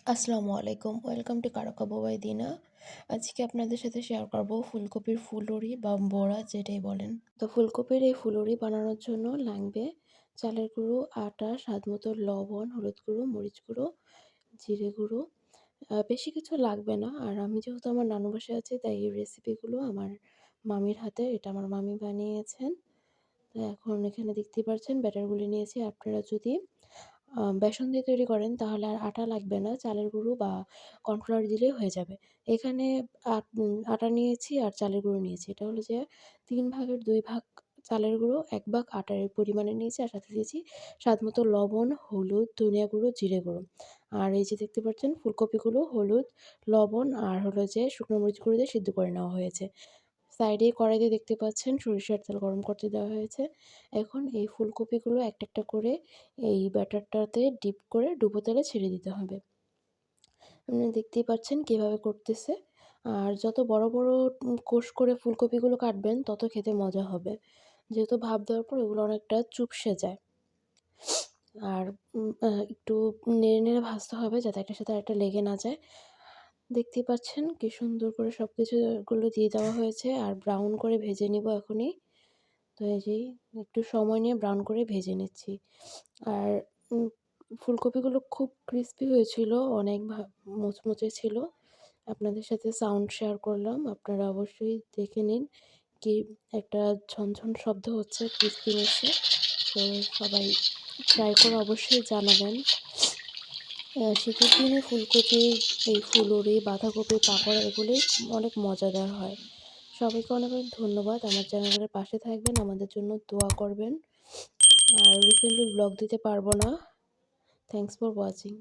আসসালামু আলাইকুম। Welcome to কারকাবু by দিনা। আজকে আপনাদের সাথে শেয়ার করব ফুলকপির ফুলুরি বা বড়া যেটাই বলেন। তো ফুলকপির এই ফুলুরি বানানোর জন্য লাগবে চালের গুঁড়ো, আটা, স্বাদমতো লবণ, হলুদ গুঁড়ো, মরিচ গুঁড়ো, জিরে গুঁড়ো। বেশি কিছু লাগবে না। আর আমি যেহেতু আমার নানু বাসায় আছি তাই এই রেসিপিগুলো আমার মামির হাতের। এটা আমার মামি বানিয়েছেন। তো এখন এখানে দেখতেই পাচ্ছেন ব্যাটারগুলি নিয়েছি। আপনারা যদি বেসন দিয়ে তৈরি করেন তাহলে আর আটা লাগবে না। চালের গুঁড়ো বা কর্নফ্লাওয়ার দিলেই হয়ে যাবে। এখানে আটা নিয়েছি আর চালের গুঁড়ো নিয়েছি। এটা হলো যে ৩ ভাগের ২ ভাগ চালের গুঁড়ো, ১ ভাগ আটার পরিমাণে নিয়েছি আর সাথে দিয়েছি স্বাদমতো লবণ, হলুদ, ধনিয়া গুঁড়ো, জিরে গুঁড়ো। আর এই যে দেখতে পাচ্ছেন ফুলকপিগুলো হলুদ, লবণ আর হলো যে শুকনো মরিচ গুঁড়ো দিয়ে সিদ্ধ করে নেওয়া হয়েছে। সাইডে কড়াইতে দেখতে পাচ্ছেন সরিষার তেল গরম করতে দেওয়া হয়েছে। এখন এই ফুলকপিগুলো একটা, একটা করে এই ব্যাটারটাতে ডিপ করে ডুবো তেলে ছেড়ে দিতে হবে। আপনি দেখতেই পাচ্ছেন কিভাবে করতেছে। আর যত বড়, বড় কোষ করে ফুলকপিগুলো কাটবেন তত খেতে মজা হবে। যেহেতু ভাপ দেওয়ার পর এগুলো অনেকটা চুপসে যায়। আর একটু নেড়ে, নেড়ে ভাজতে হবে যাতে একটার সাথে আরেকটা লেগে না যায়। দেখতেই পাচ্ছেন কি সুন্দর করে সবকিছু গুলো দিয়ে দেওয়া হয়েছে আর ব্রাউন করে ভেজে নিব এখনই। তো এই যে একটু সময় নিয়ে ব্রাউন করে ভেজে নিচ্ছি। আর উম ফুলকপিগুলো খুব ক্রিস্পি হয়েছিল, অনেক মুচমুচে ছিল। আপনাদের সাথে সাউন্ড শেয়ার করলাম। আপনারা অবশ্যই দেখে নিন কি একটা ঝনঝন শব্দ হচ্ছে ক্রিস্পিনেসে। তো সবাই ট্রাই করে অবশ্যই জানাবেন। শীতের দিনে ফুলকপির এই ফুলুরি, বাঁধাকপির পাকোড়া এগুলোই অনেক মজাদার হয়। সবাইকে অনেক, অনেক ধন্যবাদ। আমার চ্যানেলের পাশে থাকবেন, আমাদের জন্য দোয়া করবেন। আর রিসেন্টলি ব্লগ দিতে পারবো না। Thanks for watching.